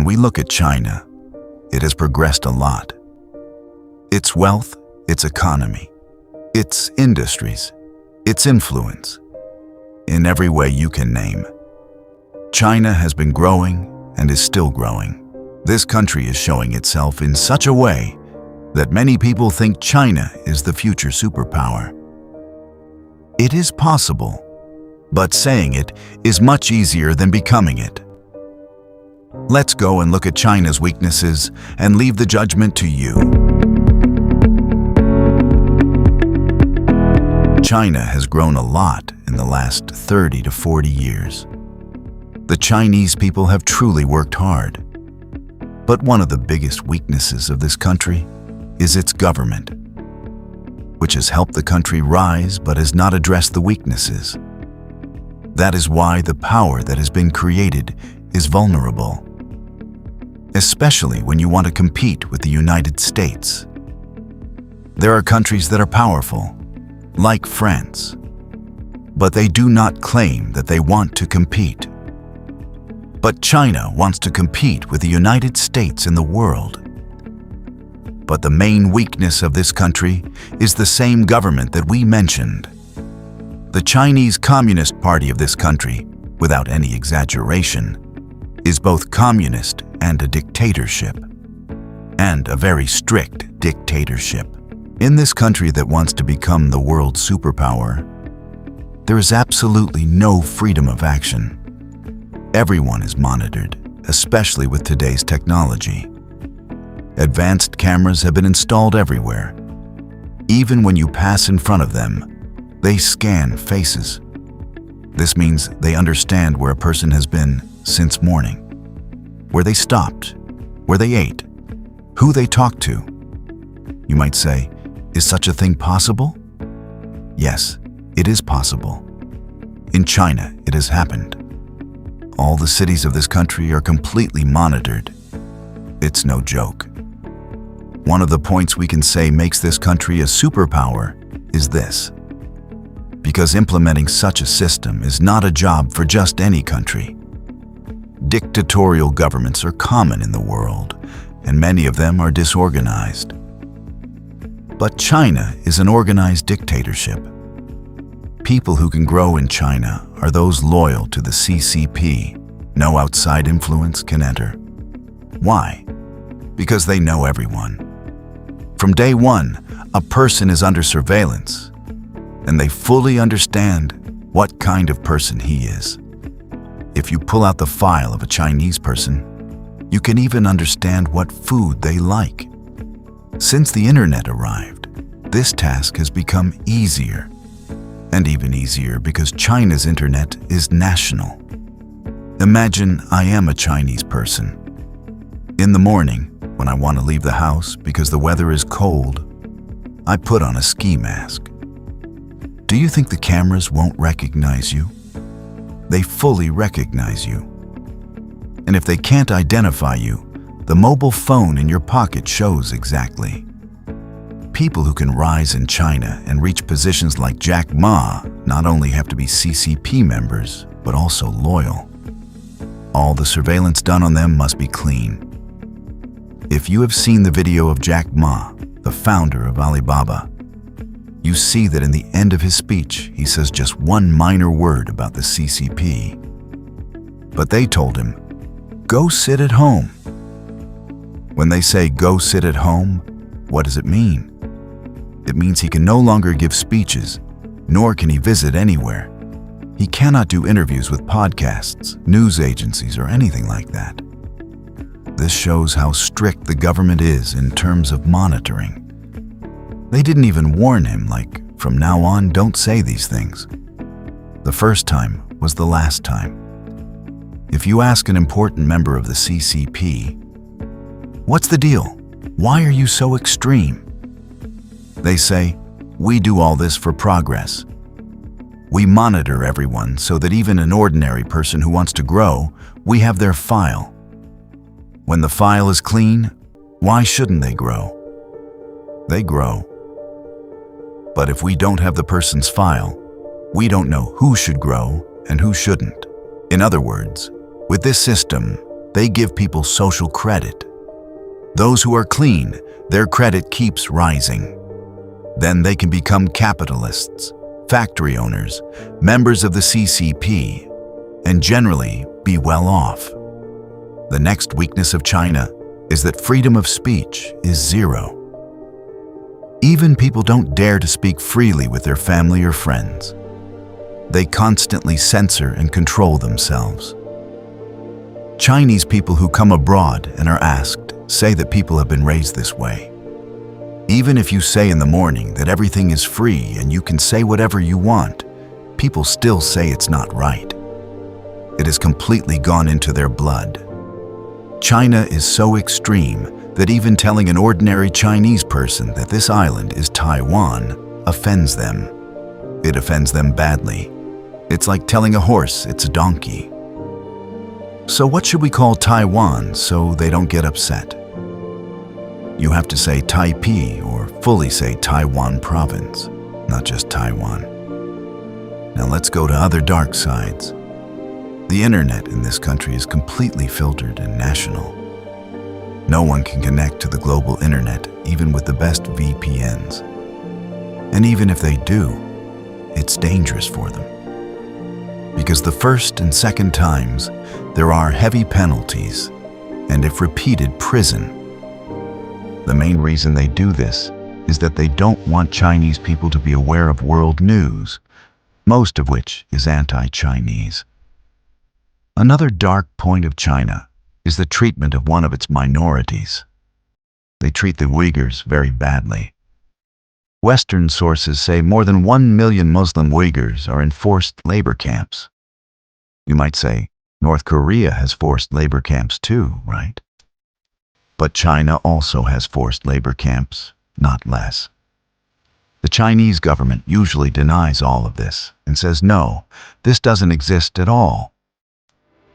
When we look at China, it has progressed a lot. Its wealth, its economy, its industries, its influence, in every way you can name. China has been growing and is still growing. This country is showing itself in such a way that many people think China is the future superpower. It is possible, but saying it is much easier than becoming it. Let's go and look at China's weaknesses and leave the judgment to you. China has grown a lot in the last 30 to 40 years. The Chinese people have truly worked hard. But one of the biggest weaknesses of this country is its government, which has helped the country rise but has not addressed the weaknesses. That is why the power that has been created is vulnerable, especially when you want to compete with the United States. There are countries that are powerful, like France, but they do not claim that they want to compete. But China wants to compete with the United States in the world. But the main weakness of this country is the same government that we mentioned. The Chinese Communist Party of this country, without any exaggeration, is both communist and a dictatorship, and a very strict dictatorship. In this country that wants to become the world superpower, there is absolutely no freedom of action. Everyone is monitored, especially with today's technology. Advanced cameras have been installed everywhere. Even when you pass in front of them, they scan faces. This means they understand where a person has been since morning, where they stopped, where they ate, who they talked to. You might say, is such a thing possible? Yes, it is possible. In China, it has happened. All the cities of this country are completely monitored. It's no joke. One of the points we can say makes this country a superpower is this. Because implementing such a system is not a job for just any country. Dictatorial governments are common in the world, and many of them are disorganized. But China is an organized dictatorship. People who can grow in China are those loyal to the CCP. No outside influence can enter. Why? Because they know everyone. From day one, a person is under surveillance, and they fully understand what kind of person he is. If you pull out the file of a Chinese person, you can even understand what food they like. Since the internet arrived, this task has become easier. And even easier because China's internet is national. Imagine I am a Chinese person. In the morning, when I want to leave the house because the weather is cold, I put on a ski mask. Do you think the cameras won't recognize you? They fully recognize you. And if they can't identify you, the mobile phone in your pocket shows exactly. People who can rise in China and reach positions like Jack Ma not only have to be CCP members, but also loyal. All the surveillance done on them must be clean. If you have seen the video of Jack Ma, the founder of Alibaba, you see that in the end of his speech, he says just one minor word about the CCP. But they told him, "Go sit at home." When they say "go sit at home," what does it mean? It means he can no longer give speeches, nor can he visit anywhere. He cannot do interviews with podcasts, news agencies, or anything like that. This shows how strict the government is in terms of monitoring. They didn't even warn him, like, from now on, don't say these things. The first time was the last time. If you ask an important member of the CCP, "What's the deal? Why are you so extreme?" They say, "We do all this for progress. We monitor everyone so that even an ordinary person who wants to grow, we have their file. When the file is clean, why shouldn't they grow? They grow. But if we don't have the person's file, we don't know who should grow and who shouldn't. In other words, with this system, they give people social credit. Those who are clean, their credit keeps rising. Then they can become capitalists, factory owners, members of the CCP, and generally be well off. The next weakness of China is that freedom of speech is zero. Even people don't dare to speak freely with their family or friends. They constantly censor and control themselves. Chinese people who come abroad and are asked say that people have been raised this way. Even if you say in the morning that everything is free and you can say whatever you want, people still say it's not right. It has completely gone into their blood. China is so extreme that even telling an ordinary Chinese person that this island is Taiwan offends them. It offends them badly. It's like telling a horse it's a donkey. So what should we call Taiwan so they don't get upset? You have to say Taipei or fully say Taiwan province, not just Taiwan. Now let's go to other dark sides. The internet in this country is completely filtered and national. No one can connect to the global internet, even with the best VPNs. And even if they do, it's dangerous for them. Because the first and second times, there are heavy penalties, and if repeated, prison. The main reason they do this is that they don't want Chinese people to be aware of world news, most of which is anti-Chinese. Another dark point of China is the treatment of one of its minorities. They treat the Uyghurs very badly. Western sources say more than 1 million Muslim Uyghurs are in forced labor camps. You might say, North Korea has forced labor camps too, right? But China also has forced labor camps, not less. The Chinese government usually denies all of this and says, no, this doesn't exist at all.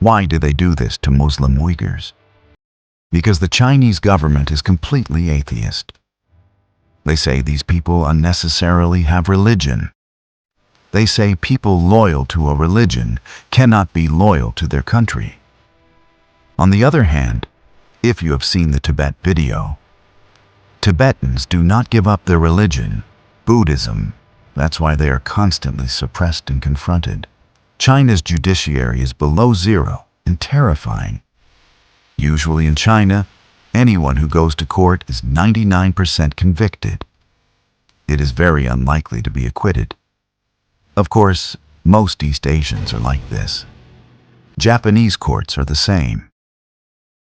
Why do they do this to Muslim Uyghurs? Because the Chinese government is completely atheist. They say these people unnecessarily have religion. They say people loyal to a religion cannot be loyal to their country. On the other hand, if you have seen the Tibet video, Tibetans do not give up their religion, Buddhism. That's why they are constantly suppressed and confronted. China's judiciary is below zero and terrifying. Usually in China, anyone who goes to court is 99% convicted. It is very unlikely to be acquitted. Of course, most East Asians are like this. Japanese courts are the same.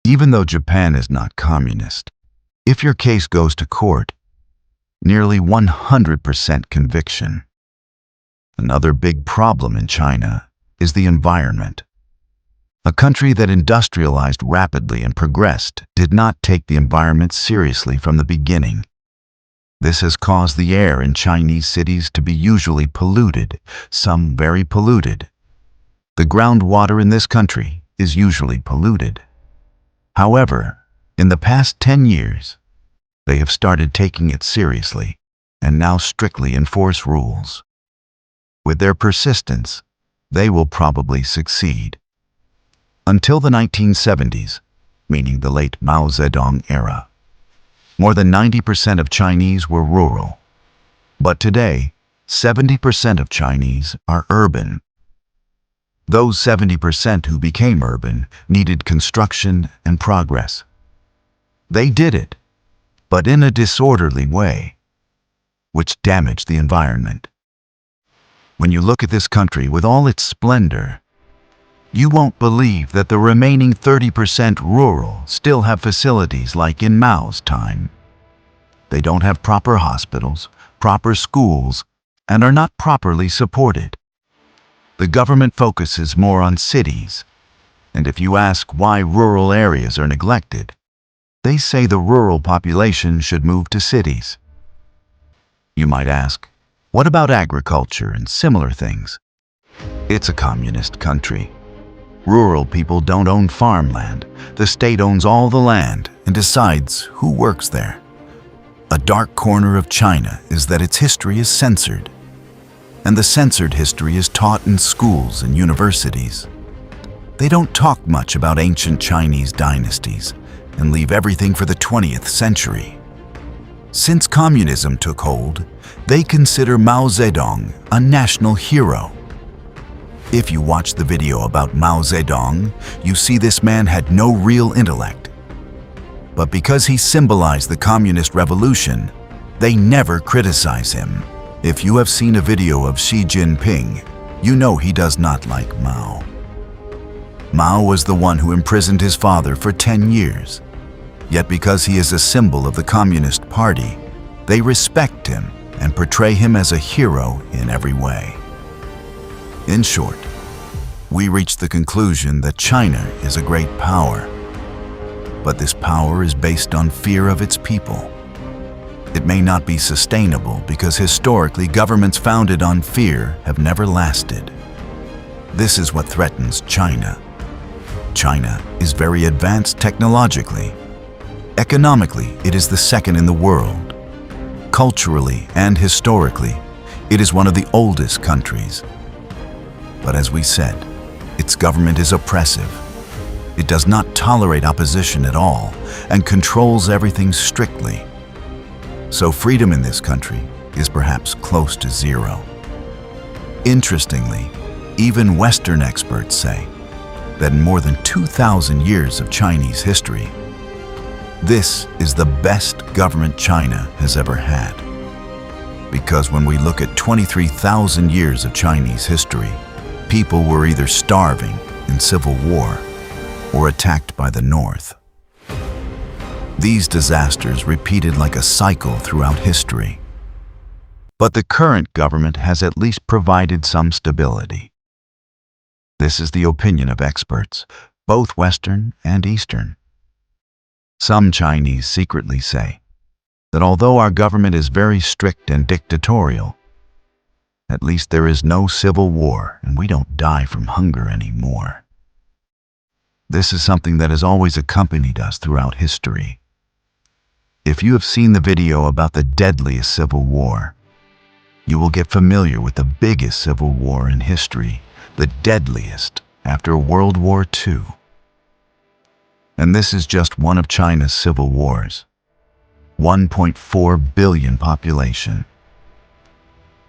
Even though Japan is not communist, if your case goes to court, nearly 100% conviction. Another big problem in China is the environment. A country that industrialized rapidly and progressed did not take the environment seriously from the beginning. This has caused the air in Chinese cities to be usually polluted, some very polluted. The groundwater in this country is usually polluted. However, in the past 10 years, they have started taking it seriously and now strictly enforce rules. With their persistence, they will probably succeed. Until the 1970s, meaning the late Mao Zedong era, more than 90% of Chinese were rural. But today, 70% of Chinese are urban. Those 70% who became urban needed construction and progress. They did it, but in a disorderly way, which damaged the environment. When you look at this country with all its splendor, you won't believe that the remaining 30% rural still have facilities like in Mao's time. They don't have proper hospitals, proper schools, and are not properly supported. The government focuses more on cities, and if you ask why rural areas are neglected, they say the rural population should move to cities. You might ask, what about agriculture and similar things? It's a communist country. Rural people don't own farmland. The state owns all the land and decides who works there. A dark corner of China is that its history is censored, and the censored history is taught in schools and universities. They don't talk much about ancient Chinese dynasties and leave everything for the 20th century. Since communism took hold, they consider Mao Zedong a national hero. If you watch the video about Mao Zedong, you see this man had no real intellect. But because he symbolized the communist revolution, they never criticize him. If you have seen a video of Xi Jinping, you know he does not like Mao. Mao was the one who imprisoned his father for 10 years. Yet because he is a symbol of the Communist Party, they respect him and portray him as a hero in every way. In short, we reach the conclusion that China is a great power. But this power is based on fear of its people. It may not be sustainable because historically governments founded on fear have never lasted. This is what threatens China. China is very advanced technologically. Economically, it is the second in the world. Culturally and historically, it is one of the oldest countries. But as we said, its government is oppressive. It does not tolerate opposition at all and controls everything strictly. So freedom in this country is perhaps close to zero. Interestingly, even Western experts say that in more than 2,000 years of Chinese history, this is the best government China has ever had. Because when we look at 23,000 years of Chinese history, people were either starving in civil war or attacked by the North. These disasters repeated like a cycle throughout history. But the current government has at least provided some stability. This is the opinion of experts, both Western and Eastern. Some Chinese secretly say that although our government is very strict and dictatorial, at least there is no civil war and we don't die from hunger anymore. This is something that has always accompanied us throughout history. If you have seen the video about the deadliest civil war, you will get familiar with the biggest civil war in history, the deadliest after World War II. And this is just one of China's civil wars. 1.4 billion population.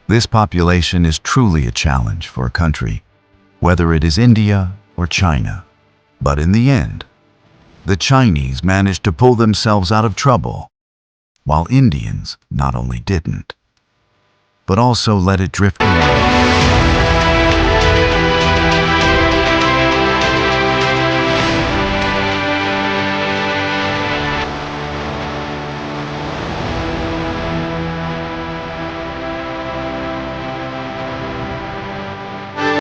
This population is truly a challenge for a country, whether it is India or China. But in the end, the Chinese managed to pull themselves out of trouble, while Indians not only didn't, but also let it drift away.